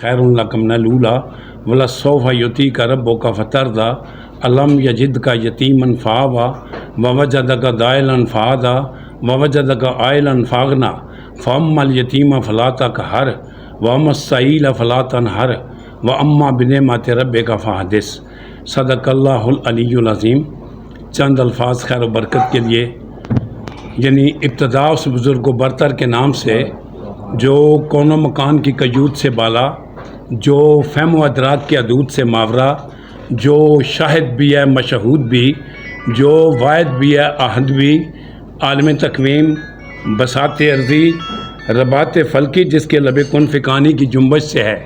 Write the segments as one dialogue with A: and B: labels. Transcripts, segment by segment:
A: خیر لکم من الاولی ولسوف یعطیک ربک فترضی الم یجدک یتیما فآوی ووجدک ضالا فہدی ووجدک عائلا فاغنی فاما الیتیم فلا تقہر واما السائل فلا تنہر واما بنعمت ربک فحدث۔ صدق اللہ العلی العظیم۔ چند الفاظ خیر و برکت کے لیے، یعنی ابتدا اس بزرگ و برتر کے نام سے جو کون و مکان کی قیود سے بالا، جو فہم و ادراک کے حدود سے ماورا، جو شاہد بھی ہے مشہود بھی، جو واحد بھی ہے احد بھی، عالم تقویم، بساط ارضی، رباط فلکی جس کے لب کن فکانی کی جنبش سے ہے،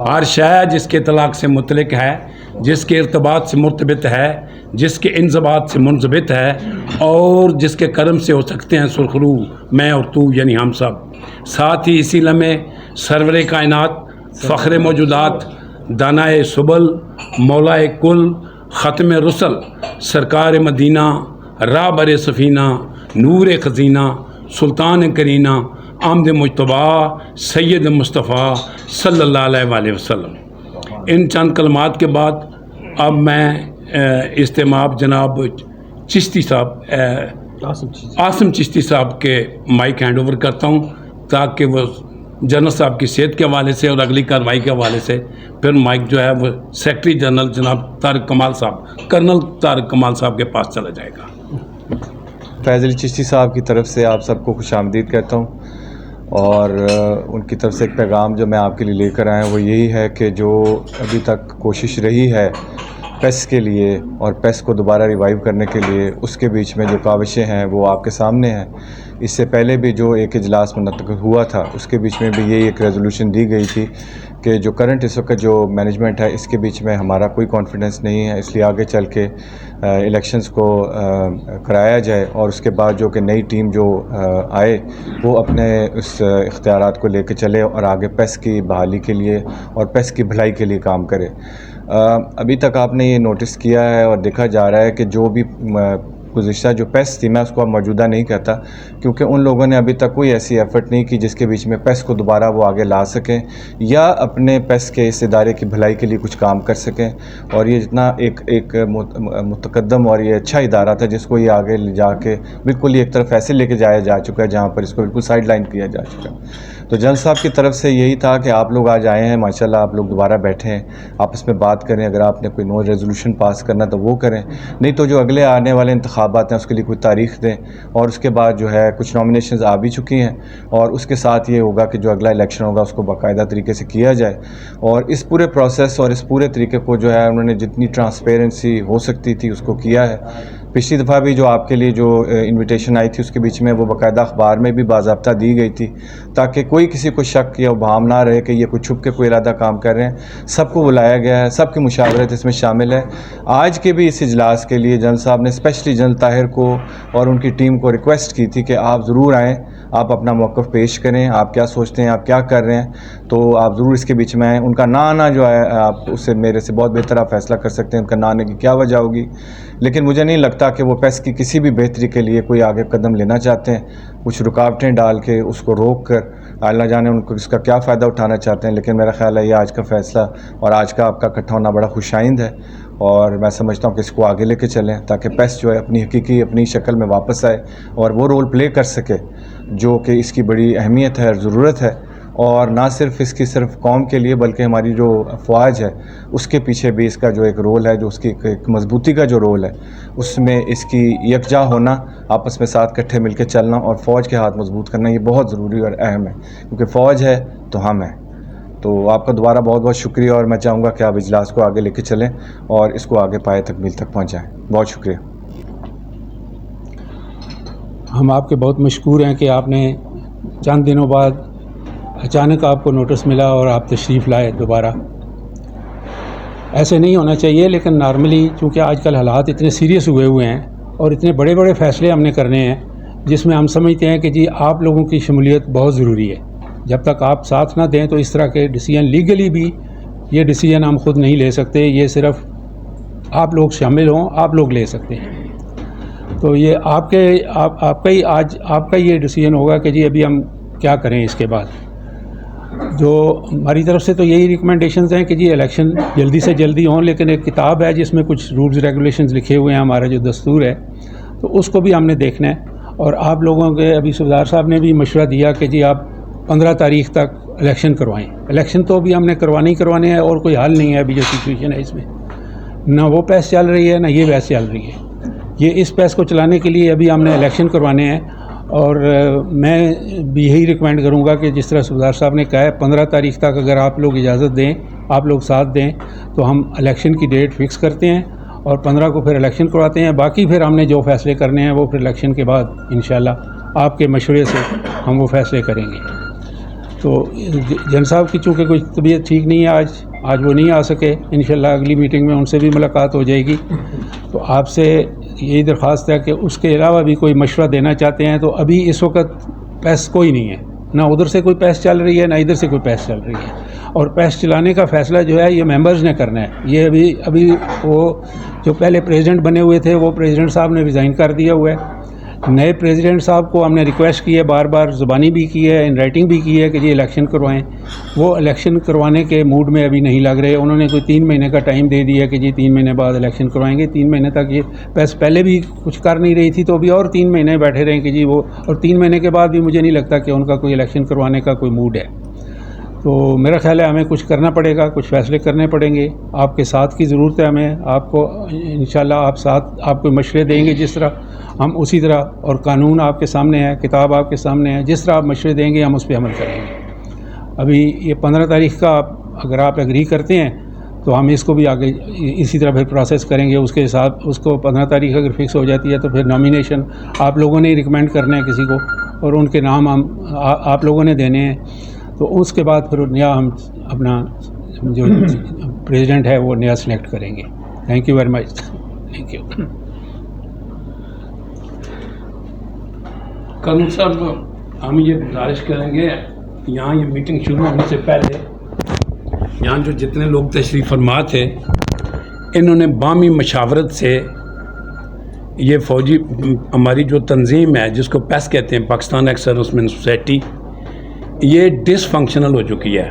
A: ہر شے جس کے طلاق سے مطلق ہے، جس کے ارتباط سے مرتبط ہے، جس کے انضباط سے منضبط ہے، اور جس کے کرم سے ہو سکتے ہیں سرخرو میں اور تو یعنی ہم سب۔ ساتھ ہی اسی لمحے سرور کائنات، فخر موجودات، دانائے سبل، مولا کل، ختم رسل، سرکار مدینہ، رہبر سفینہ، نور خزینہ، سلطان کرینہ، آمد مجتبیٰ، سید مصطفیٰ صلی اللہ علیہ وآلہ وسلم۔ ان چند کلمات کے بعد اب میں اجتماع جناب چشتی صاحب، عاصم چشتی صاحب کے مائک ہینڈ اوور کرتا ہوں، تاکہ وہ جنرل صاحب کی صحت کے حوالے سے اور اگلی کارروائی کے حوالے سے پھر مائک جو ہے وہ سیکرٹری جنرل جناب طارق کمال صاحب، کرنل طارق کمال صاحب کے پاس چلا جائے گا۔
B: فیض علی چشتی صاحب کی طرف سے آپ سب کو خوش آمدید کہتا ہوں، اور ان کی طرف سے ایک پیغام جو میں آپ کے لیے لے کر آیا ہوں وہ یہی ہے کہ جو ابھی تک کوشش رہی ہے پیس کے لیے اور پیس کو دوبارہ ریوائیو کرنے کے لیے، اس کے بیچ میں جو کاوشیں ہیں وہ آپ کے سامنے ہیں۔ اس سے پہلے بھی جو ایک اجلاس منعقد ہوا تھا اس کے بیچ میں بھی یہی ایک ریزولوشن دی گئی تھی کہ جو کرنٹ اس وقت جو مینجمنٹ ہے اس کے بیچ میں ہمارا کوئی کانفیڈنس نہیں ہے، اس لیے آگے چل کے الیکشنز کو کرایا جائے، اور اس کے بعد جو کہ نئی ٹیم جو آئے وہ اپنے اس اختیارات کو لے کے چلے اور آگے پیس کی بحالی کے لیے اور پیس کی بھلائی کے لیے کام کرے۔ ابھی تک آپ نے یہ نوٹس کیا ہے اور دیکھا جا رہا ہے کہ جو بھی گزشتہ جو پیس تھی، میں اس کو اب موجودہ نہیں کہتا کیونکہ ان لوگوں نے ابھی تک کوئی ایسی ایفرٹ نہیں کی جس کے بیچ میں پیس کو دوبارہ وہ آگے لا سکیں یا اپنے پیس کے اس ادارے کی بھلائی کے لیے کچھ کام کر سکیں۔ اور یہ جتنا ایک متقدم اور یہ اچھا ادارہ تھا جس کو یہ آگے لے جا کے بالکل یہ ایک طرف ایسے لے کے جایا جا چکا ہے جہاں پر اس کو بالکل سائڈ لائن کیا جا چکا ہے۔ تو جنرل صاحب کی طرف سے یہی تھا کہ آپ لوگ آج آئے ہیں، ماشاءاللہ آپ لوگ دوبارہ بیٹھے ہیں، آپس میں بات کریں، اگر آپ نے کوئی نو ریزولوشن پاس کرنا تو وہ کریں، نہیں تو جو اگلے آنے والے انتخابات ہیں اس کے لیے کوئی تاریخ دیں، اور اس کے بعد جو ہے کچھ نامینیشنز آ بھی چکی ہیں، اور اس کے ساتھ یہ ہوگا کہ جو اگلا الیکشن ہوگا اس کو باقاعدہ طریقے سے کیا جائے، اور اس پورے پروسیس اور اس پورے طریقے کو جو ہے انہوں نے جتنی ٹرانسپیرنسی ہو سکتی تھی اس کو کیا ہے۔ پچھلی دفعہ بھی جو آپ کے لیے جو انویٹیشن آئی تھی اس کے بیچ میں وہ باقاعدہ اخبار میں بھی باضابطہ دی گئی تھی تاکہ کوئی کسی کو شک یا ابہام نہ رہے کہ یہ کوئی چھپ کے کوئی ارادہ کام کر رہے ہیں۔ سب کو بلایا گیا ہے، سب کی مشاورت اس میں شامل ہے۔ آج کے بھی اس اجلاس کے لیے جنرل صاحب نے اسپیشلی جنرل طاہر کو اور ان کی ٹیم کو ریکویسٹ کی تھی کہ آپ ضرور آئیں، آپ اپنا موقف پیش کریں، آپ کیا سوچتے ہیں، آپ کیا کر رہے ہیں، تو آپ ضرور اس کے بیچ میں آئیں۔ ان کا نہ آنا جو ہے آپ اس سے میرے سے بہت بہتر آپ فیصلہ کر سکتے ہیں ان کا نہ آنے کی کیا وجہ ہوگی، لیکن مجھے نہیں لگتا کہ وہ پیس کی کسی بھی بہتری کے لیے کوئی آگے قدم لینا چاہتے ہیں، کچھ رکاوٹیں ڈال کے اس کو روک کر اللہ جانے ان کو اس کا کیا فائدہ اٹھانا چاہتے ہیں۔ لیکن میرا خیال ہے یہ آج کا فیصلہ اور آج کا آپ کا اکٹھا ہونا بڑا خوش آئند ہے، اور میں سمجھتا ہوں کہ اس کو آگے لے کے چلیں تاکہ پیس جو ہے اپنی حقیقی اپنی شکل میں واپس آئے اور وہ رول پلے کر سکے جو کہ اس کی بڑی اہمیت ہے اور ضرورت ہے، اور نہ صرف اس کی صرف قوم کے لیے بلکہ ہماری جو افواج ہے اس کے پیچھے بھی اس کا جو ایک رول ہے، جو اس کی ایک مضبوطی کا جو رول ہے اس میں اس کی یکجا ہونا، آپس میں ساتھ کٹھے مل کے چلنا اور فوج کے ہاتھ مضبوط کرنا یہ بہت ضروری اور اہم ہے، کیونکہ فوج ہے تو ہم ہیں۔ تو آپ کا دوبارہ بہت بہت شکریہ، اور میں چاہوں گا کہ آپ اجلاس کو آگے لے کے چلیں اور اس کو آگے پائے تکمیل تک پہنچائیں۔ بہت شکریہ۔
C: ہم آپ کے بہت مشکور ہیں کہ آپ نے چند دنوں بعد اچانک آپ کو نوٹس ملا اور آپ تشریف لائے دوبارہ۔ ایسے نہیں ہونا چاہیے، لیکن نارملی چونکہ آج کل حالات اتنے سیریس ہوئے ہیں اور اتنے بڑے بڑے فیصلے ہم نے کرنے ہیں جس میں ہم سمجھتے ہیں کہ جی آپ لوگوں کی شمولیت بہت ضروری ہے۔ جب تک آپ ساتھ نہ دیں تو اس طرح کے ڈیسیجن لیگلی بھی یہ ڈیسیجن ہم خود نہیں لے سکتے، یہ صرف آپ لوگ شامل ہوں آپ لوگ لے سکتے ہیں۔ تو یہ آپ کا ہی آج آپ کا یہ ڈیسیجن ہوگا کہ جی ابھی ہم کیا کریں اس کے بعد۔ جو ہماری طرف سے تو یہی ریکمنڈیشنز ہیں کہ جی الیکشن جلدی سے جلدی ہوں، لیکن ایک کتاب ہے جس میں کچھ رولز ریگولیشنز لکھے ہوئے ہیں، ہمارا جو دستور ہے، تو اس کو بھی ہم نے دیکھنا ہے. اور آپ لوگوں کے ابھی صوبیدار صاحب نے بھی مشورہ دیا کہ جی آپ 15 تاریخ تک الیکشن کروائیں. الیکشن تو ابھی ہم نے کروانے ہیں، اور کوئی حل نہیں ہے ابھی جو سچویشن ہے اس میں. نہ وہ پیس چل رہی ہے نہ یہ بحث چل رہی ہے. یہ اس پیس کو چلانے کے لیے ابھی ہم نے الیکشن کروانے ہیں. اور میں بھی یہی ریکمینڈ کروں گا کہ جس طرح صوبیدار صاحب نے کہا ہے 15 تاریخ تک اگر آپ لوگ اجازت دیں، آپ لوگ ساتھ دیں، تو ہم الیکشن کی ڈیٹ فکس کرتے ہیں اور 15 کو پھر الیکشن کرواتے ہیں. باقی پھر ہم نے جو فیصلے کرنے ہیں وہ پھر الیکشن کے بعد انشاءاللہ آپ کے مشورے سے ہم وہ فیصلے کریں گے. تو جن صاحب کی چونکہ کوئی طبیعت ٹھیک نہیں ہے آج وہ نہیں آ سکے، انشاءاللہ اگلی میٹنگ میں ان سے بھی ملاقات ہو جائے گی. تو آپ سے یہی درخواست ہے کہ اس کے علاوہ بھی کوئی مشورہ دینا چاہتے ہیں. تو ابھی اس وقت پیس کوئی نہیں ہے، نہ ادھر سے کوئی پیس چل رہی ہے نہ ادھر سے کوئی پیس چل رہی ہے. اور پیس چلانے کا فیصلہ جو ہے یہ ممبرز نے کرنا ہے. یہ ابھی وہ جو پہلے پریزیڈنٹ بنے ہوئے تھے وہ پریزیڈنٹ صاحب نے ریزائن کر دیا ہوا ہے. نئے پریزیڈنٹ صاحب کو ہم نے ریکویسٹ کی ہے، بار بار زبانی بھی کی ہے، ان رائٹنگ بھی کی ہے کہ جی الیکشن کروائیں. وہ الیکشن کروانے کے موڈ میں ابھی نہیں لگ رہے. انہوں نے کوئی 3 مہینے کا ٹائم دے دیا کہ جی 3 مہینے بعد الیکشن کروائیں گے. 3 مہینے تک یہ پیس پہلے بھی کچھ کر نہیں رہی تھی، تو ابھی اور 3 مہینے بیٹھے رہیں کہ جی وہ، اور 3 مہینے کے بعد بھی مجھے نہیں لگتا کہ ان کا کوئی الیکشن کروانے کا کوئی موڈ ہے. تو میرا خیال ہے ہمیں کچھ کرنا پڑے گا، کچھ فیصلے کرنے پڑیں گے. آپ کے ساتھ کی ضرورت ہے ہمیں. آپ کو انشاءاللہ آپ کو مشورے دیں گے جس طرح، ہم اسی طرح. اور قانون آپ کے سامنے ہے، کتاب آپ کے سامنے ہے، جس طرح آپ مشورے دیں گے ہم اس پہ عمل کریں گے. ابھی یہ 15 تاریخ کا اگر آپ ایگری کرتے ہیں تو ہم اس کو بھی آگے اسی طرح پھر پروسیس کریں گے. اس کے ساتھ اس کو 15 تاریخ اگر فکس ہو جاتی ہے تو پھر نامینیشن آپ لوگوں نے ہی ریکمینڈ کرنا ہے کسی کو، اور ان کے نام آپ لوگوں نے دینے ہیں. تو اس کے بعد پھر نیا ہم اپنا جو پریزیڈنٹ ہے وہ نیا سلیکٹ کریں گے. Thank you very much. Thank you.
A: Colonel صاحب، ہم یہ گزارش کریں گے یہاں یہ میٹنگ شروع ہونے سے پہلے یہاں جو جتنے لوگ تشریف فرما تھے انہوں نے باہمی مشاورت سے یہ فوجی ہماری جو تنظیم ہے جس کو پیس کہتے ہیں، پاکستان ایکس سروس مین سوسائٹی، یہ ڈس فنکشنل ہو چکی ہے.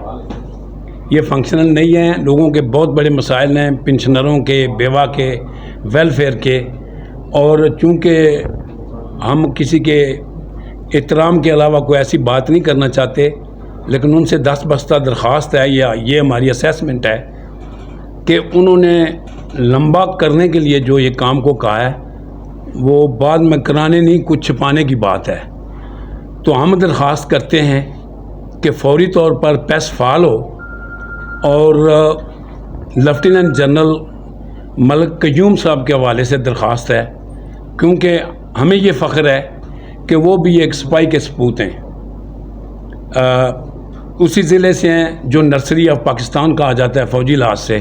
A: یہ فنکشنل نہیں ہے. لوگوں کے بہت بڑے مسائل ہیں، پنشنروں کے، بیوہ کے، ویلفیئر کے. اور چونکہ ہم کسی کے احترام کے علاوہ کوئی ایسی بات نہیں کرنا چاہتے، لیکن ان سے دست بستہ درخواست ہے یا یہ ہماری اسیسمنٹ ہے کہ انہوں نے لمبا کرنے کے لیے جو یہ کام کو کہا ہے وہ بعد میں کرانے نہیں، کچھ چھپانے کی بات ہے. تو ہم درخواست کرتے ہیں کہ فوری طور پر پیس فعال ہو. اور لیفٹیننٹ جنرل ملک قیوم صاحب کے حوالے سے درخواست ہے، کیونکہ ہمیں یہ فخر ہے کہ وہ بھی ایک سپاہی کے سپوت ہیں، اسی ضلع سے ہیں جو نرسری آف پاکستان کہا جاتا ہے فوجی لحاظ سے.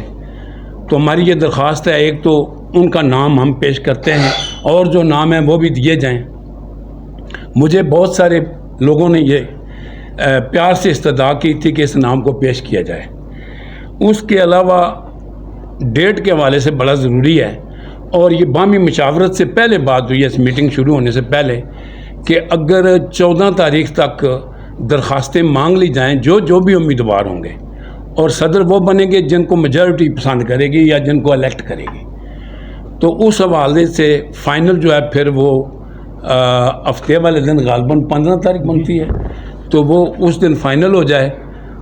A: تو ہماری یہ درخواست ہے، ایک تو ان کا نام ہم پیش کرتے ہیں اور جو نام ہیں وہ بھی دیے جائیں. مجھے بہت سارے لوگوں نے یہ پیار سے استدعا کی تھی کہ اس نام کو پیش کیا جائے. اس کے علاوہ ڈیٹ کے حوالے سے بڑا ضروری ہے، اور یہ باہمی مشاورت سے پہلے بات ہوئی ہے اس میٹنگ شروع ہونے سے پہلے کہ اگر 14 تاریخ تک درخواستیں مانگ لی جائیں جو بھی امیدوار ہوں گے، اور صدر وہ بنیں گے جن کو میجورٹی پسند کرے گی یا جن کو الیکٹ کرے گی، تو اس حوالے سے فائنل جو ہے پھر وہ ہفتے والے دن غالباً 15 تاریخ بنتی ہے، تو وہ اس دن فائنل ہو جائے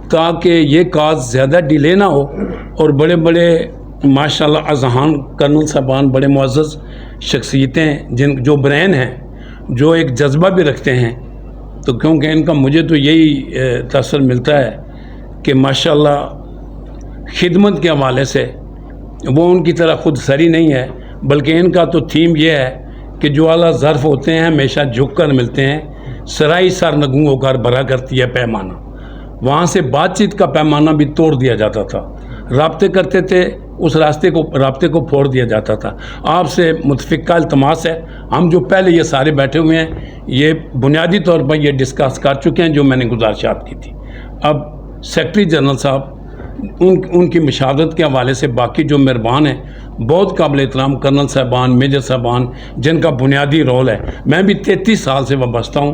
A: تاکہ یہ کاز زیادہ ڈیلے نہ ہو. اور بڑے بڑے ماشاءاللہ اذہان کرنل صاحبان، بڑے معزز شخصیتیں جو برین ہیں، جو ایک جذبہ بھی رکھتے ہیں، تو کیونکہ ان کا مجھے تو یہی تاثر ملتا ہے کہ ماشاءاللہ خدمت کے حوالے سے وہ ان کی طرح خود سری نہیں ہے، بلکہ ان کا تو تھیم یہ ہے کہ جو اعلیٰ ظرف ہوتے ہیں ہمیشہ جھک کر ملتے ہیں. سرائی سر نگوں ہو کر بھرا کرتی ہے پیمانہ. وہاں سے بات چیت کا پیمانہ بھی توڑ دیا جاتا تھا، رابطے کرتے تھے، اس رابطے کو پھوڑ دیا جاتا تھا. آپ سے متفقہ التماس ہے، ہم جو پہلے یہ سارے بیٹھے ہوئے ہیں یہ بنیادی طور پر یہ ڈسکس کر چکے ہیں جو میں نے گزارشات کی تھی. اب سیکرٹری جنرل صاحب ان کی مشاورت کے حوالے سے باقی جو مہربان ہیں، بہت قابل احترام کرنل صاحبان، میجر صاحبان، جن کا بنیادی رول ہے. میں بھی 33 سال سے وابستہ ہوں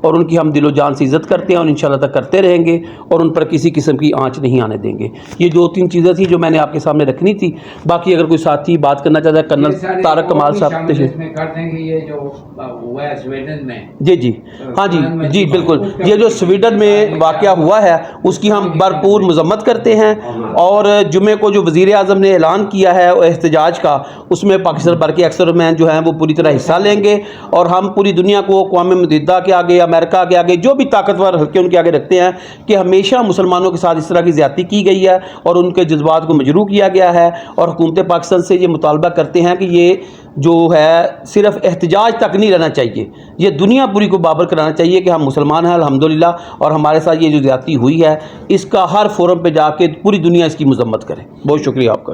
D: اور ان کی ہم دل و جان سے عزت کرتے ہیں اور انشاءاللہ تک کرتے رہیں گے، اور ان پر کسی قسم کی آنچ نہیں آنے دیں گے۔ یہ 2-3 چیزیں تھیں جو میں نے آپ کے سامنے رکھنی تھی۔ باقی اگر کوئی ساتھی بات کرنا چاہتا ہے، کرنل طارق کمال صاحب تشریف
E: کر دیں گے۔ یہ جو ہوا ہے سویڈن میں،
D: جی ہاں جی بالکل، یہ جو سویڈن میں واقعہ ہوا ہے اس کی ہم بھرپور مذمت کرتے ہیں، اور جمعے کو جو وزیر اعظم نے اعلان کیا ہے احتجاج کا، اس میں پاکستان بھر کے اکثر مین جو ہیں وہ پوری طرح حصہ لیں گے، اور ہم پوری دنیا کو، اقوام متحدہ کے آگے، امریکہ کے آگے، جو بھی طاقتور حلقے ان کے آگے رکھتے ہیں کہ ہمیشہ مسلمانوں کے ساتھ اس طرح کی زیادتی کی گئی ہے اور ان کے جذبات کو مجروح کیا گیا ہے، اور حکومت پاکستان سے یہ مطالبہ کرتے ہیں کہ یہ جو ہے صرف احتجاج تک نہیں رہنا چاہیے، یہ دنیا پوری کو بابر کرانا چاہیے کہ ہم مسلمان ہیں الحمدللہ، اور ہمارے ساتھ یہ جو زیادتی ہوئی ہے اس کا ہر فورم پہ جا کے پوری دنیا اس کی مذمت کرے۔ بہت شکریہ آپ کا۔